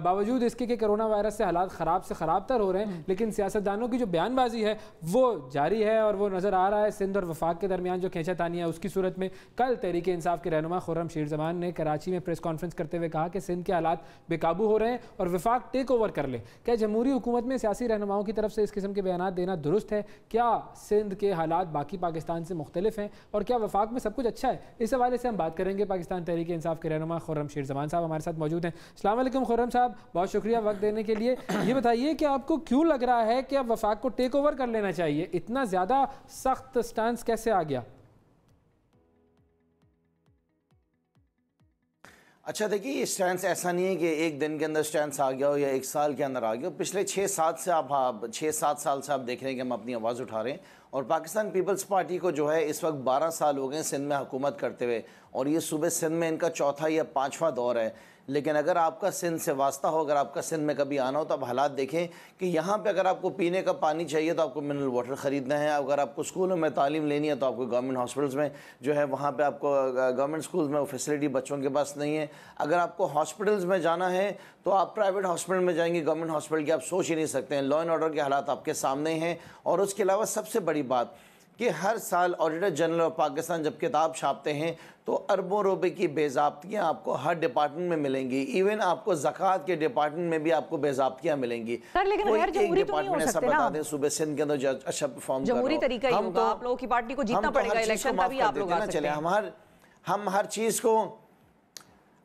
बावजूद इसके कि कोरोना वायरस से हालात ख़राब से ख़राब तर हो रहे हैं, लेकिन सियासतदानों की जो बयानबाजी है वो जारी है और वो नज़र आ रहा है। सिंध और वफाक के दरमियान जो खींचातानी है उसकी सूरत में कल तहरीक इंसाफ के रहनुमा खुर्रम शीर ज़मान ने कराची में प्रेस कॉन्फ्रेंस करते हुए कहा कि सिंध के हालात बेकाबू हो रहे हैं और वफाक टेक ओवर कर ले। क्या जमहूरी हुकूमत में सियासी रहनुमाओं की तरफ से इस किस्म के बयान देना दुरुस्त है? क्या सिंध के हालात बाकी पाकिस्तान से मुख्तलिफ हैं और क्या वफाक में सब कुछ अच्छा है? इस हवाले से हम बात करेंगे। पाकिस्तान तहरीक इंसाफ के रहनुमा खुर्रम शीर ज़मान साहब हमारे साथ मौजूद हैं। अस्सलाम वालेकुम खुर्रम साहब, बहुत शुक्रिया वक्त देने के लिए। ये बताइए कि आपको क्यों लग रहा है कि अब वफाक को टेक ओवर कर लेना चाहिए? इतना ज़्यादा सख्त स्टांस कैसे आ गया? अच्छा देखिए, ये स्टैंड ऐसा नहीं है कि एक दिन के अंदर स्टैंड आ गया हो या एक साल के अंदर आ गया हो। पिछले 6-7 साल से आप देख रहे हैं कि हम अपनी आवाज़ उठा रहे हैं और पाकिस्तान पीपल्स पार्टी को जो है इस वक्त 12 साल हो गए सिंध में हुकूमत करते हुए और ये सूबे सिंध में इनका चौथा या पाँचवा दौर है। लेकिन अगर आपका सिंध से वास्ता हो, अगर आपका सिंध में कभी आना हो तो आप हालात देखें कि यहाँ पे अगर आपको पीने का पानी चाहिए तो आपको मिनरल वाटर ख़रीदना है। अगर आपको स्कूलों में तालीम लेनी है तो आपको गवर्नमेंट हॉस्पिटल्स में जो है वहाँ पे आपको गवर्नमेंट स्कूल्स में वो फैसिलिटी बच्चों के पास नहीं है। अगर आपको हॉस्पिटल्स में जाना है तो आप प्राइवेट हॉस्पिटल में जाएंगे, गवर्नमेंट हॉस्पिटल की आप सोच ही नहीं सकते हैं। लॉ एंड ऑर्डर के हालात आपके सामने हैं। और उसके अलावा सबसे बड़ी बात कि हर साल ऑडिटर जनरल ऑफ पाकिस्तान जब किताब छापते हैं तो अरबों रुपए की बेज़ाब्तियाँ आपको हर डिपार्टमेंट में मिलेंगी। इवन आपको ज़कात के डिपार्टमेंट में भी आपको बेज़ाब्तियाँ मिलेंगी। लेकिन कोई एक डिपार्टमेंट ऐसा बता दें सूबे सिंध के अंदर अच्छा परफॉर्म कर रहा हो, जमहूरी तरीका ही होगा, आप लोगों की पार्टी को जीतना पड़ेगा इलेक्शन, तभी आप लोग आ सकते हैं।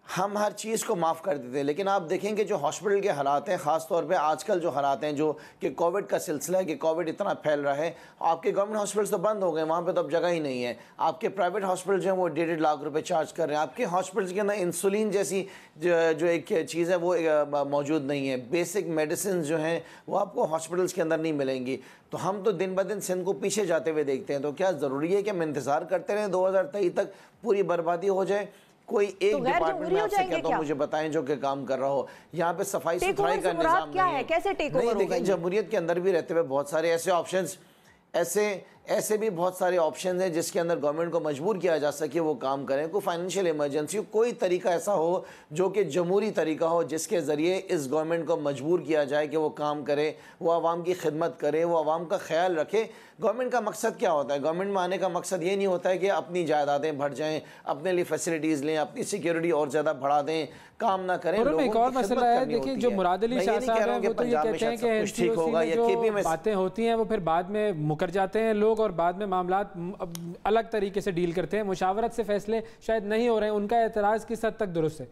हम हर चीज़ को माफ़ कर देते हैं। लेकिन आप देखेंगे जो हॉस्पिटल के हालात हैं, ख़ास तौर पे आजकल जो हालात हैं जो कि कोविड का सिलसिला है कि कोविड इतना फैल रहा है, आपके गवर्नमेंट हॉस्पिटल्स तो बंद हो गए, वहाँ पे तो अब जगह ही नहीं है। आपके प्राइवेट हॉस्पिटल जो हैं वो 1.5 लाख रुपए चार्ज कर रहे हैं। आपके हॉस्पिटल्स के अंदर इंसुलिन जैसी जो एक चीज़ है वो मौजूद नहीं है। बेसिक मेडिसिन जो हैं वो आपको हॉस्पिटल्स के अंदर नहीं मिलेंगी। तो हम तो दिन ब दिन सिंध को पीछे जाते हुए देखते हैं। तो क्या ज़रूरी है कि हम इंतज़ार करते रहें 2023 तक पूरी बर्बादी हो जाए? कोई एक डिपार्टमेंट में आपसे कहता हूँ मुझे बताएं जो कि काम कर रहा हो। यहाँ पे सफाई सुथराई का निजाम नहीं है। कैसे टेक ओवर देखिए, जमहूरियत के अंदर भी रहते हुए बहुत सारे ऐसे ऑप्शंस ऐसे भी बहुत सारे ऑप्शन हैं जिसके अंदर गवर्नमेंट को मजबूर किया जा सके वो काम करें। कोई फाइनेंशियल इमरजेंसी, कोई तरीका ऐसा हो जो कि जमहूरी तरीका हो जिसके ज़रिए इस गवर्नमेंट को मजबूर किया जाए कि वो काम करे, वो आवाम की खिदमत करे, वो आवाम का ख्याल रखे। गवर्नमेंट का मकसद क्या होता है? गवर्नमेंट में आने का मकसद ये नहीं होता है कि अपनी जायदादें बढ़ जाएँ, अपने लिए फैसिलिटीज़ लें, अपनी सिक्योरिटी और ज़्यादा बढ़ा दें, काम ना करें। एक और मसला है, देखिए जो मुराद अली शाह साहब हैं वो तो ये कहते हैं कि एनसीओसी में जो बातें होती हैं वो फिर बाद में मुकर जाते हैं लोग और बाद में मामला अलग तरीके से डील करते हैं, मुशावरत से फैसले शायद नहीं हो रहे हैं। उनका एतराज़ किस हद तक दुरुस्त है?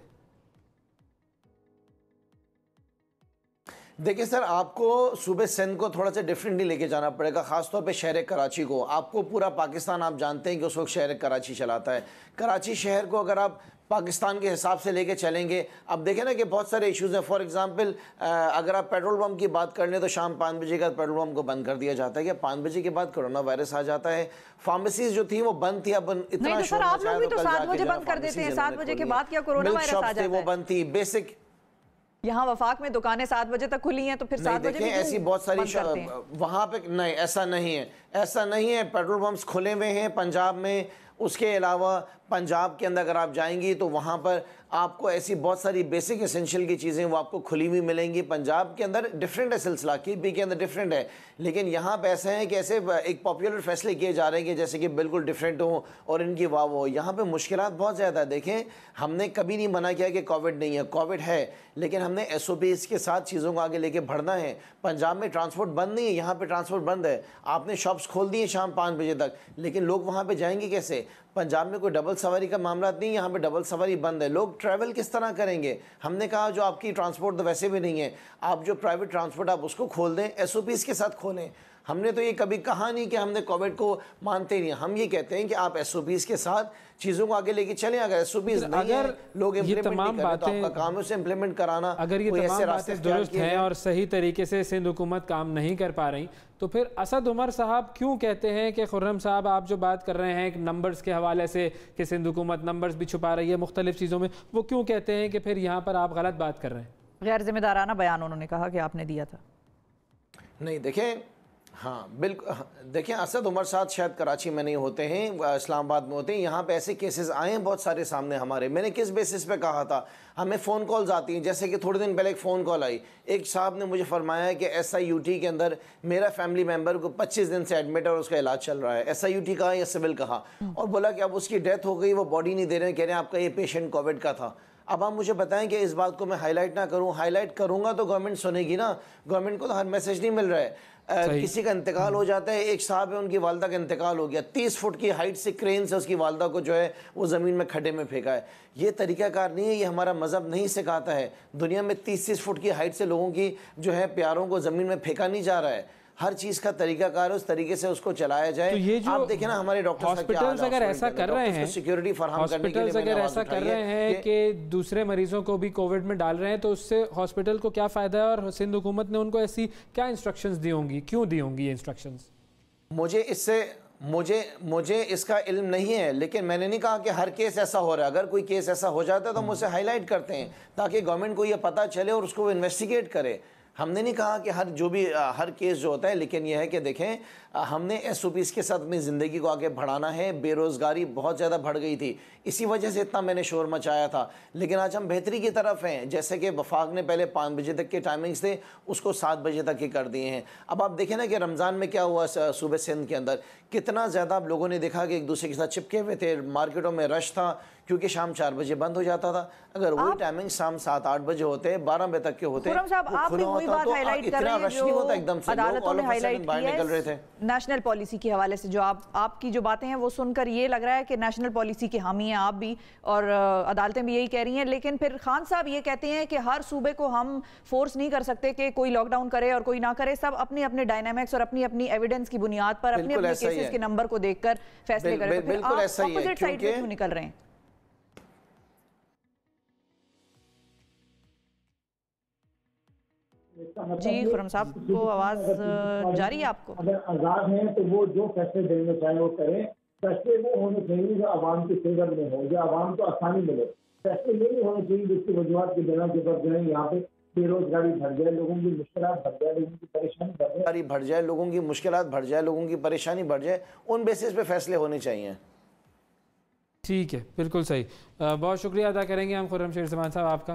देखिए सर, आपको सूबे सिंध को थोड़ा सा डिफरेंटली लेके जाना पड़ेगा, ख़ासतौर पे शहर कराची को। आपको पूरा पाकिस्तान आप जानते हैं कि उस वक्त शहर कराची चलाता है। कराची शहर को अगर आप पाकिस्तान के हिसाब से लेके चलेंगे, अब देखें ना कि बहुत सारे इश्यूज़ हैं। फॉर एग्जांपल अगर आप पेट्रोल पंप की बात कर लें तो शाम 5 बजे का पेट्रोल पंप को बंद कर दिया जाता है। क्या 5 बजे के बाद कोरोना वायरस आ जाता है? फार्मेसीज जो थी वो बंद थी, अब इतना नहीं तो सर आप लोग भी तो 7 बजे बंद कर देते हैं। 7 बजे के बाद क्या कोरोना वायरस आ जाता है? वो बंद थी। बेसिक यहाँ वफाक में दुकानें 7 बजे तक खुली हैं तो फिर 7 बजे ऐसी बहुत सारी वहाँ पे नहीं, ऐसा नहीं है, ऐसा नहीं है। पेट्रोल पंप्स खुले हुए हैं पंजाब में। उसके अलावा पंजाब के अंदर अगर आप जाएंगी तो वहाँ पर आपको ऐसी बहुत सारी बेसिक एसेंशियल की चीज़ें वो आपको खुली हुई मिलेंगी। पंजाब के अंदर डिफरेंट है सिलसिला, केपी के अंदर डिफरेंट है, लेकिन यहाँ पे ऐसे हैं कि ऐसे एक पॉपुलर फैसले किए जा रहे हैं कि जैसे कि बिल्कुल डिफरेंट हो और इनकी वाह हो। यहाँ पे मुश्किलात बहुत ज़्यादा है। देखें, हमने कभी नहीं मना किया कि कोविड नहीं है, कोविड है, लेकिन हमने SOPs के साथ चीज़ों को आगे लेके बढ़ना है। पंजाब में ट्रांसपोर्ट बंद नहीं है, यहाँ पर ट्रांसपोर्ट बंद है। आपने शॉप्स खोल दी हैं शाम 5 बजे तक, लेकिन लोग वहाँ पर जाएंगे कैसे? पंजाब में कोई डबल सवारी का मामला नहीं, यहाँ पे डबल सवारी बंद है। लोग ट्रैवल किस तरह करेंगे? हमने कहा जो आपकी ट्रांसपोर्ट तो वैसे भी नहीं है, आप जो प्राइवेट ट्रांसपोर्ट आप उसको खोल दें, SOPs के साथ खोलें। हमने तो ये कभी कहा नहीं कि हमने कोविड को मानते नहीं। हम ये कहते हैं कि आप SOPs के साथ चीज़ों को आगे लेके चलें। अगर SOPs नहीं है, लोग इम्प्लीमेंट नहीं करें तो आपका काम है उसे इम्प्लीमेंट कराना। अगर ये तमाम बातें दुरुस्त हैं और सही तरीके से सिंध हुकूमत काम नहीं कर पा रही तो फिर असद उमर साहब क्यों कहते हैं कि खुर्रम साहब आप जो बात कर रहे हैं नंबर्स के हवाले से कि सिंध हुकूमत नंबर्स भी छुपा रही है मुख्तलिफ चीज़ों में, वो क्यों कहते हैं कि फिर यहाँ पर आप गलत बात कर रहे हैं? गैर जिम्मेदाराना बयान उन्होंने कहा कि आपने दिया था। नहीं, देखें हाँ बिल्कुल, देखिए असद उमर साहब शायद कराची में नहीं होते हैं, इस्लामाबाद में होते हैं। यहाँ पे ऐसे केसेस आए हैं बहुत सारे सामने हमारे। मैंने किस बेसिस पे कहा था, हमें फ़ोन कॉल्स आती हैं, जैसे कि थोड़े दिन पहले एक फ़ोन कॉल आई, एक साहब ने मुझे फरमाया कि SIUT के अंदर मेरा फैमिली मेम्बर को 25 दिन से एडमिट है और उसका इलाज चल रहा है। SIUT कहा या सिविल कहा, और बोला कि अब उसकी डेथ हो गई, वो बॉडी नहीं दे रहे हैं, कह रहे हैं आपका ये पेशेंट कोविड का था। अब आप मुझे बताएं कि इस बात को मैं हाईलाइट ना करूं, हाईलाइट करूंगा तो गवर्नमेंट सुनेगी ना। गवर्नमेंट को तो हर मैसेज नहीं मिल रहा है। किसी का इंतकाल हो जाता है, एक साहब है उनकी वालदा का इंतकाल हो गया, 30 फुट की हाइट से क्रेन से उसकी वालदा को जो है वो ज़मीन में खड्डे में फेंका है। ये तरीक़ाकार नहीं है, ये हमारा मज़हब नहीं सिखाता है। दुनिया में 30 फुट की हाइट से लोगों की जो है प्यारों को ज़मीन में फेंका नहीं जा रहा है। हर चीज़ का तरीकाकार है, उस तरीके से उसको चलाया जाए। तो ये जो आप देखें ना हमारे डॉक्टर हॉस्पिटल्स अगर ऐसा कर रहे हैं, सिक्योरिटी फराहम करने के लिए अगर ऐसा कर रहे हैं कि दूसरे मरीजों को भी कोविड में डाल रहे हैं, तो उससे हॉस्पिटल को क्या फ़ायदा है? और सिंध हुकूमत ने उनको ऐसी क्या इंस्ट्रक्शंस दी होंगी, क्यों दी होंगी ये इंस्ट्रक्शंस? मुझे इसका इल्म नहीं है, लेकिन मैंने नहीं कहा कि हर केस ऐसा हो रहा है। अगर कोई केस ऐसा हो जाता है तो हम उसे हाईलाइट करते हैं ताकि गवर्नमेंट को ये पता चले और उसको इन्वेस्टिगेट करे। हमने नहीं कहा कि हर केस जो होता है, लेकिन यह है कि देखें हमने SOPs के साथ अपनी ज़िंदगी को आगे बढ़ाना है। बेरोज़गारी बहुत ज़्यादा बढ़ गई थी, इसी वजह से इतना मैंने शोर मचाया था, लेकिन आज हम बेहतरी की तरफ हैं। जैसे कि वफाक ने पहले 5 बजे तक के टाइमिंग्स थे, उसको 7 बजे तक ही कर दिए हैं। अब आप देखें ना कि रमज़ान में क्या हुआ सूबे सिंध के अंदर, कितना ज़्यादा आप लोगों ने देखा कि एक दूसरे के साथ चिपके हुए थे, मार्केटों में रश था, क्योंकि शाम 4 बजे बंद हो जाता था। अगर वही टाइमिंग शाम 7-8 बजे होते, 12 बजे तक के होते, इतना रश नहीं होता एकदम से, लोग ऑल ऑफ अ सडन बाहर निकल रहे थे। नेशनल पॉलिसी के हवाले से जो आपकी जो बातें हैं वो सुनकर ये लग रहा है कि नेशनल पॉलिसी के हामी हैं आप भी, और अदालतें भी यही कह रही हैं। लेकिन फिर खान साहब ये कहते हैं कि हर सूबे को हम फोर्स नहीं कर सकते कि कोई लॉकडाउन करे और कोई ना करे। सब अपने अपने डायनामिक्स और अपनी अपनी एविडेंस की बुनियाद पर अपने अपने केसेस के नंबर को देखकर फैसले करें। तो बिल्कुल ऐसा ही है, ऑपोजिट साइड पे क्यों निकल रहे हैं? जी खुर्रम साहब को आवाज जारी है आपको? अगर आजाद हैं तो वो जो फैसले देने चाहे वो करें। फैसले वो होने चाहिए जो आवाम के फेवर में हो, जो आवाम को आसानी मिले। फैसले ये नहीं होने चाहिए जिसकी वजूहत के बिना जो कर जाए, यहाँ पे बेरोजगारी बढ़ जाए, लोगों की मुश्किलात बढ़ जाए, लोगों की परेशानी बढ़ जाए, लोगों की मुश्किलात बढ़ जाए, लोगों की परेशानी बढ़ जाए, उन बेसिस पे फैसले होने चाहिए। ठीक है, बिल्कुल सही। बहुत शुक्रिया अदा करेंगे हम खुर्रम शेर ज़मान साहब आपका।